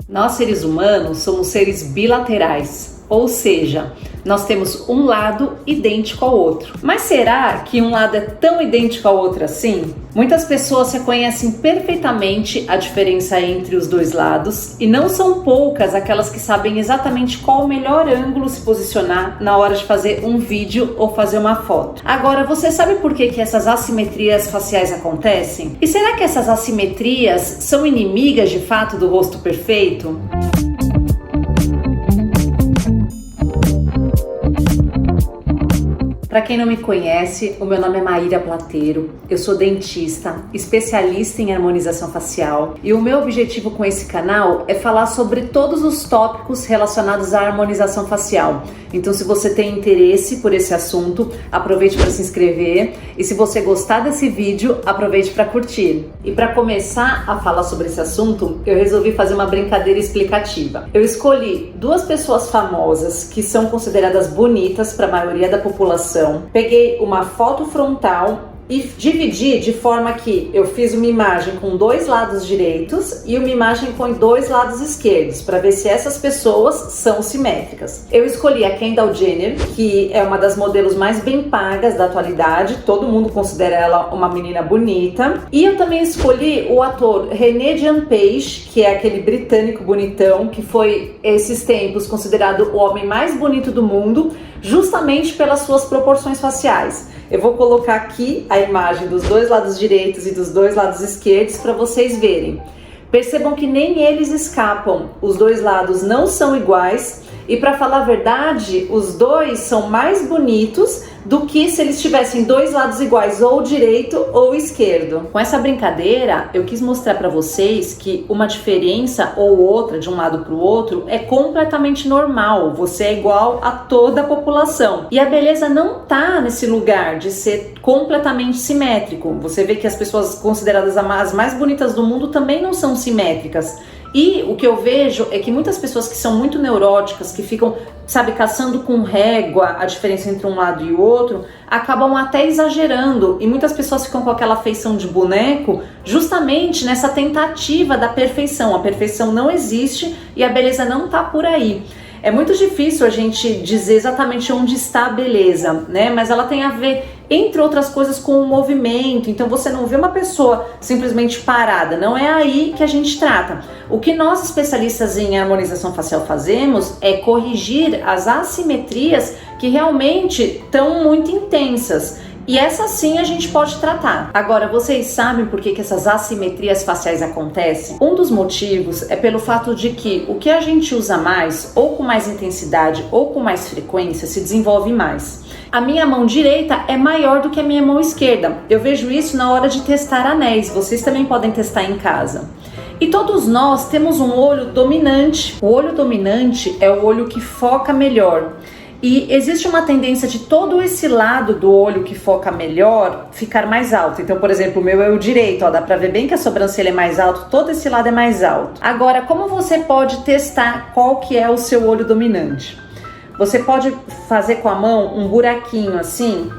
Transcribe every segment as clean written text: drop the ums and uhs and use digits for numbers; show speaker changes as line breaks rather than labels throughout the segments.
Nós, seres humanos, somos seres bilaterais, ou seja, nós temos um lado idêntico ao outro. Mas será que um lado é tão idêntico ao outro assim? Muitas pessoas reconhecem perfeitamente a diferença entre os dois lados e não são poucas aquelas que sabem exatamente qual o melhor ângulo se posicionar na hora de fazer um vídeo ou fazer uma foto. Agora, você sabe por que essas assimetrias faciais acontecem? E será que essas assimetrias são inimigas de fato do rosto perfeito? Para quem não me conhece, o meu nome é Maíra Plateiro, eu sou dentista, especialista em harmonização facial e o meu objetivo com esse canal é falar sobre todos os tópicos relacionados à harmonização facial. Então, se você tem interesse por esse assunto, aproveite para se inscrever e se você gostar desse vídeo, aproveite para curtir. E para começar a falar sobre esse assunto, eu resolvi fazer uma brincadeira explicativa. Eu escolhi duas pessoas famosas que são consideradas bonitas para a maioria da população. Peguei uma foto frontal e dividi de forma que eu fiz uma imagem com dois lados direitos e uma imagem com dois lados esquerdos, para ver se essas pessoas são simétricas. Eu escolhi a Kendall Jenner, que é uma das modelos mais bem pagas da atualidade, todo mundo considera ela uma menina bonita. E eu também escolhi o ator René Jean Page, que é aquele britânico bonitão, que foi, esses tempos, considerado o homem mais bonito do mundo, justamente pelas suas proporções faciais. Eu vou colocar aqui a imagem dos dois lados direitos e dos dois lados esquerdos para vocês verem. Percebam que nem eles escapam, os dois lados não são iguais e, para falar a verdade, os dois são mais bonitos do que se eles tivessem dois lados iguais, ou direito ou esquerdo. Com essa brincadeira, eu quis mostrar para vocês que uma diferença ou outra de um lado para o outro é completamente normal. Você é igual a toda a população. E a beleza não tá nesse lugar de ser completamente simétrico. Você vê que as pessoas consideradas as mais bonitas do mundo também não são simétricas. E o que eu vejo é que muitas pessoas que são muito neuróticas, que ficam, sabe, caçando com régua a diferença entre um lado e o outro, acabam até exagerando. E muitas pessoas ficam com aquela feição de boneco justamente nessa tentativa da perfeição. A perfeição não existe e a beleza não tá por aí. É muito difícil a gente dizer exatamente onde está a beleza, né? Mas ela tem a ver, entre outras coisas, com o movimento. Então você não vê uma pessoa simplesmente parada, não é aí que a gente trata. O que nós, especialistas em harmonização facial, fazemos é corrigir as assimetrias que realmente estão muito intensas. E essa sim a gente pode tratar. Agora, vocês sabem por que essas assimetrias faciais acontecem? Um dos motivos é pelo fato de que o que a gente usa mais, ou com mais intensidade, ou com mais frequência, se desenvolve mais. A minha mão direita é maior do que a minha mão esquerda. Eu vejo isso na hora de testar anéis. Vocês também podem testar em casa. E todos nós temos um olho dominante. O olho dominante é o olho que foca melhor. E existe uma tendência de todo esse lado do olho que foca melhor ficar mais alto. Então, por exemplo, o meu é o direito, ó, dá pra ver bem que a sobrancelha é mais alta, todo esse lado é mais alto. Agora, como você pode testar qual que é o seu olho dominante? Você pode fazer com a mão um buraquinho assim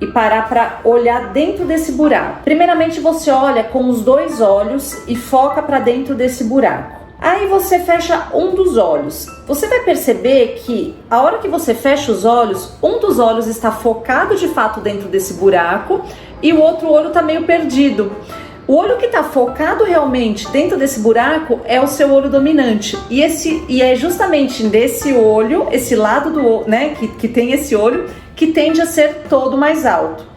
e parar para olhar dentro desse buraco. Primeiramente, você olha com os dois olhos e foca para dentro desse buraco. Aí você fecha um dos olhos. Você vai perceber que a hora que você fecha os olhos, um dos olhos está focado de fato dentro desse buraco e o outro olho está meio perdido. O olho que está focado realmente dentro desse buraco é o seu olho dominante. E é justamente desse olho, esse lado do, né, que tem esse olho, que tende a ser todo mais alto.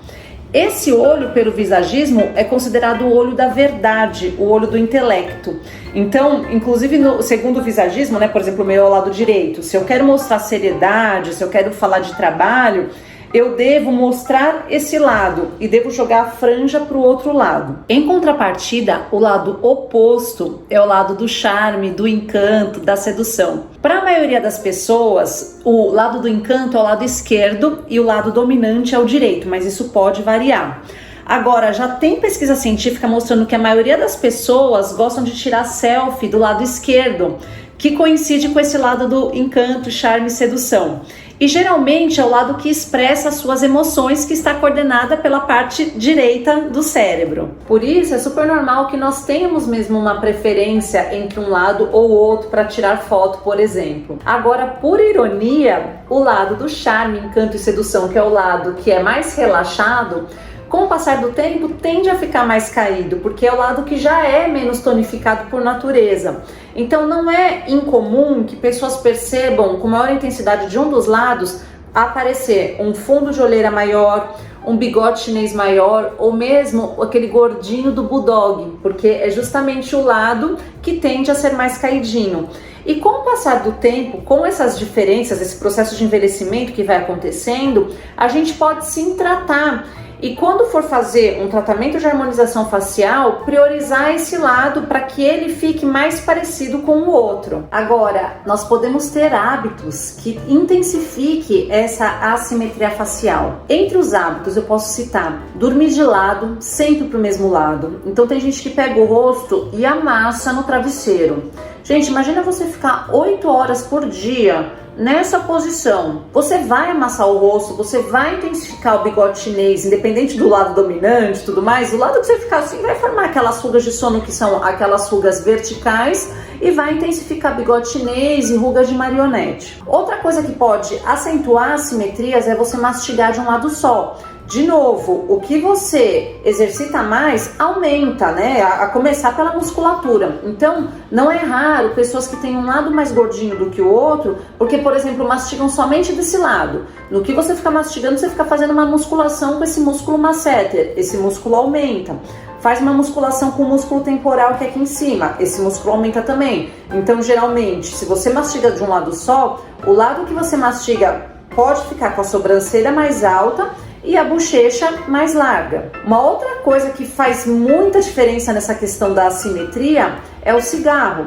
Esse olho, pelo visagismo, é considerado o olho da verdade, o olho do intelecto. Então, inclusive, segundo o visagismo, né, por exemplo, o meu é o lado direito. Se eu quero mostrar seriedade, se eu quero falar de trabalho, eu devo mostrar esse lado e devo jogar a franja para o outro lado. Em contrapartida, o lado oposto é o lado do charme, do encanto, da sedução. Para a maioria das pessoas, o lado do encanto é o lado esquerdo e o lado dominante é o direito, mas isso pode variar. Agora, já tem pesquisa científica mostrando que a maioria das pessoas gostam de tirar selfie do lado esquerdo, que coincide com esse lado do encanto, charme e sedução. E geralmente é o lado que expressa as suas emoções, que está coordenada pela parte direita do cérebro. Por isso é super normal que nós tenhamos mesmo uma preferência entre um lado ou outro para tirar foto, por exemplo. Agora, por ironia, o lado do charme, encanto e sedução, que é o lado que é mais relaxado, com o passar do tempo tende a ficar mais caído, porque é o lado que já é menos tonificado por natureza. Então não é incomum que pessoas percebam com maior intensidade de um dos lados aparecer um fundo de olheira maior, um bigode chinês maior ou mesmo aquele gordinho do bulldog, porque é justamente o lado que tende a ser mais caidinho. E com o passar do tempo, com essas diferenças, esse processo de envelhecimento que vai acontecendo, a gente pode sim tratar. E quando for fazer um tratamento de harmonização facial, priorizar esse lado para que ele fique mais parecido com o outro. Agora, nós podemos ter hábitos que intensifiquem essa assimetria facial. Entre os hábitos, eu posso citar dormir de lado, sempre para o mesmo lado. Então tem gente que pega o rosto e amassa no travesseiro. Gente, imagina você ficar 8 horas por dia nessa posição. Você vai amassar o rosto, você vai intensificar o bigode chinês, independente do lado dominante e tudo mais. O lado que você ficar assim vai formar aquelas rugas de sono, que são aquelas rugas verticais, e vai intensificar bigode chinês e rugas de marionete. Outra coisa que pode acentuar assimetrias é você mastigar de um lado só. De novo, o que você exercita mais aumenta, né? A começar pela musculatura. Então, não é raro pessoas que têm um lado mais gordinho do que o outro, porque, por exemplo, mastigam somente desse lado. No que você fica mastigando, você fica fazendo uma musculação com esse músculo masseter. Esse músculo aumenta. Faz uma musculação com o músculo temporal que é aqui em cima. Esse músculo aumenta também. Então, geralmente, se você mastiga de um lado só, o lado que você mastiga pode ficar com a sobrancelha mais alta e a bochecha mais larga. Uma outra coisa que faz muita diferença nessa questão da assimetria é o cigarro.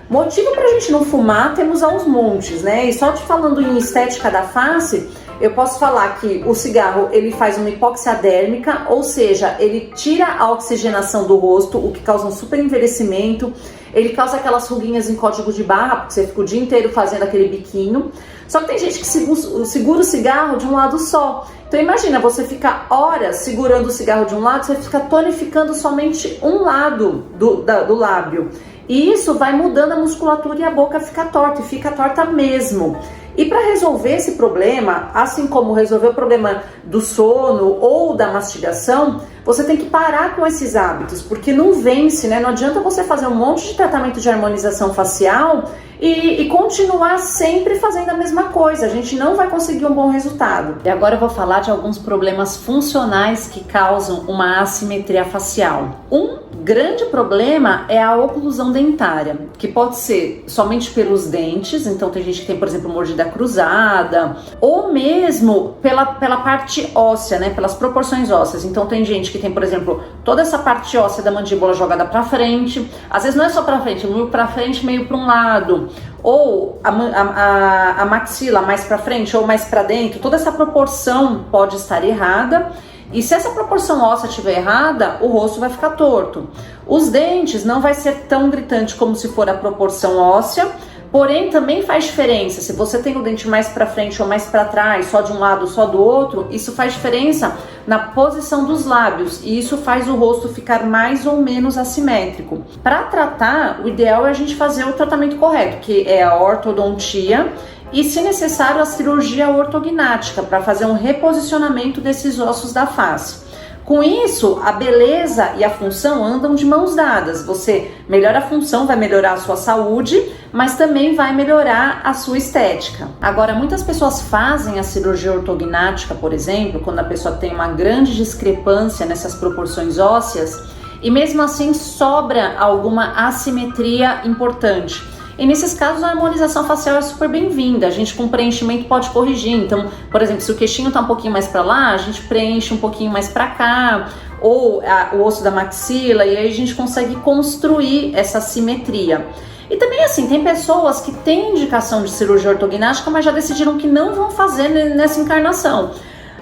Motivo pra gente não fumar temos aos montes, né? E só te falando em estética da face, eu posso falar que o cigarro ele faz uma hipóxia dérmica, ou seja, ele tira a oxigenação do rosto, o que causa um super envelhecimento. Ele causa aquelas ruguinhas em código de barra, porque você fica o dia inteiro fazendo aquele biquinho. Só que tem gente que segura o cigarro de um lado só. Então imagina, você fica horas segurando o cigarro de um lado, você fica tonificando somente um lado do lábio. E isso vai mudando a musculatura e a boca fica torta, e fica torta mesmo. E para resolver esse problema, assim como resolver o problema do sono ou da mastigação, você tem que parar com esses hábitos, porque não vence, né? Não adianta você fazer um monte de tratamento de harmonização facial e continuar sempre fazendo a mesma coisa. A gente não vai conseguir um bom resultado. E agora eu vou falar de alguns problemas funcionais que causam uma assimetria facial. Um grande problema é a oclusão dentária, que pode ser somente pelos dentes. Então tem gente que tem, por exemplo, mordida cruzada, ou mesmo pela parte óssea, né? Pelas proporções ósseas. Então tem gente que tem, por exemplo, toda essa parte óssea da mandíbula jogada para frente. Às vezes não é só para frente, meio para frente, meio para um lado. Ou a maxila mais para frente ou mais para dentro. Toda essa proporção pode estar errada. E se essa proporção óssea estiver errada, o rosto vai ficar torto. Os dentes não vai ser tão gritante como se for a proporção óssea, porém também faz diferença. Se você tem o dente mais para frente ou mais para trás, só de um lado, só do outro, isso faz diferença na posição dos lábios e isso faz o rosto ficar mais ou menos assimétrico. Para tratar, o ideal é a gente fazer o tratamento correto, que é a ortodontia, e, se necessário, a cirurgia ortognática para fazer um reposicionamento desses ossos da face. Com isso, a beleza e a função andam de mãos dadas. Você melhora a função, vai melhorar a sua saúde, mas também vai melhorar a sua estética. Agora, muitas pessoas fazem a cirurgia ortognática, por exemplo, quando a pessoa tem uma grande discrepância nessas proporções ósseas, e mesmo assim sobra alguma assimetria importante. E nesses casos a harmonização facial é super bem-vinda, a gente com preenchimento pode corrigir. Então, por exemplo, se o queixinho tá um pouquinho mais para lá, a gente preenche um pouquinho mais para cá, ou o osso da maxila, e aí a gente consegue construir essa simetria. E também assim, tem pessoas que têm indicação de cirurgia ortognática, mas já decidiram que não vão fazer nessa encarnação.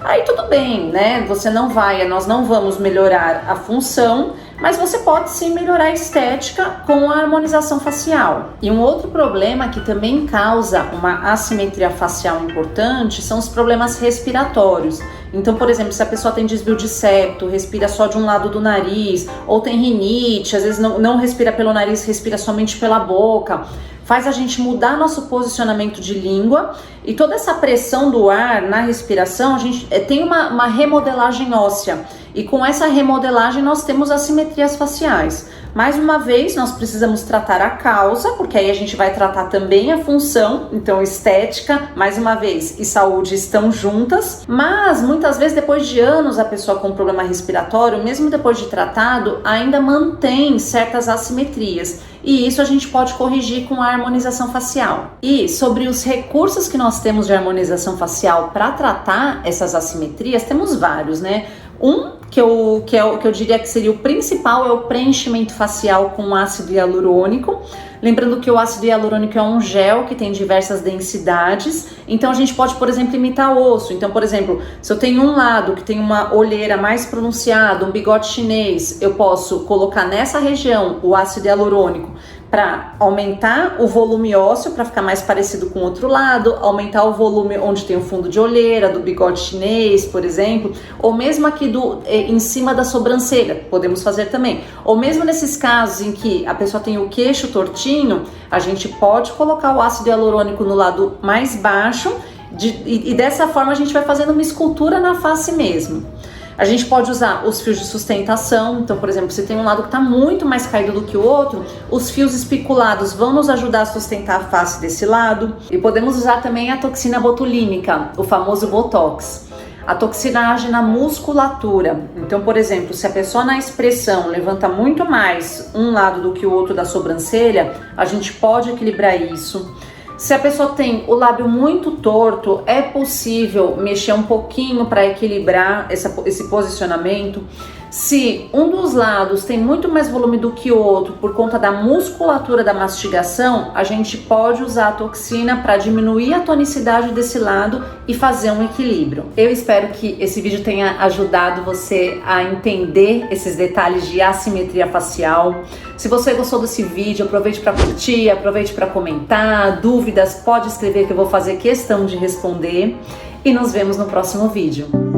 Aí tudo bem, né? Nós não vamos melhorar a função, Mas você pode sim melhorar a estética com a harmonização facial. E um outro problema que também causa uma assimetria facial importante são os problemas respiratórios. Então, por exemplo, se a pessoa tem desvio de septo, respira só de um lado do nariz, ou tem rinite, às vezes não respira pelo nariz, respira somente pela boca, faz a gente mudar nosso posicionamento de língua, e toda essa pressão do ar na respiração, a gente tem uma remodelagem óssea, e com essa remodelagem nós temos assimetrias faciais. Mais uma vez, nós precisamos tratar a causa, porque aí a gente vai tratar também a função. Então, estética, mais uma vez, e saúde estão juntas, mas muitas vezes, depois de anos, a pessoa com problema respiratório, mesmo depois de tratado, ainda mantém certas assimetrias. E isso a gente pode corrigir com a harmonização facial. E sobre os recursos que nós temos de harmonização facial para tratar essas assimetrias, temos vários, né? Que eu diria que seria o principal é o preenchimento facial com ácido hialurônico. Lembrando que o ácido hialurônico é um gel que tem diversas densidades, então a gente pode, por exemplo, imitar osso. Então, por exemplo, se eu tenho um lado que tem uma olheira mais pronunciada, um bigode chinês, eu posso colocar nessa região o ácido hialurônico para aumentar o volume ósseo, para ficar mais parecido com o outro lado, aumentar o volume onde tem o fundo de olheira, do bigode chinês, por exemplo, ou mesmo aqui em cima da sobrancelha, podemos fazer também. Ou mesmo nesses casos em que a pessoa tem o queixo tortinho, a gente pode colocar o ácido hialurônico no lado mais baixo, e dessa forma a gente vai fazendo uma escultura na face mesmo. A gente pode usar os fios de sustentação, então, por exemplo, se tem um lado que está muito mais caído do que o outro, os fios espiculados vão nos ajudar a sustentar a face desse lado. E podemos usar também a toxina botulínica, o famoso Botox. A toxina age na musculatura, então, por exemplo, se a pessoa na expressão levanta muito mais um lado do que o outro da sobrancelha, a gente pode equilibrar isso. Se a pessoa tem o lábio muito torto, é possível mexer um pouquinho para equilibrar esse posicionamento. Se um dos lados tem muito mais volume do que o outro por conta da musculatura da mastigação, a gente pode usar a toxina para diminuir a tonicidade desse lado e fazer um equilíbrio. Eu espero que esse vídeo tenha ajudado você a entender esses detalhes de assimetria facial. Se você gostou desse vídeo, aproveite para curtir, aproveite para comentar. Dúvidas, pode escrever que eu vou fazer questão de responder. E nos vemos no próximo vídeo.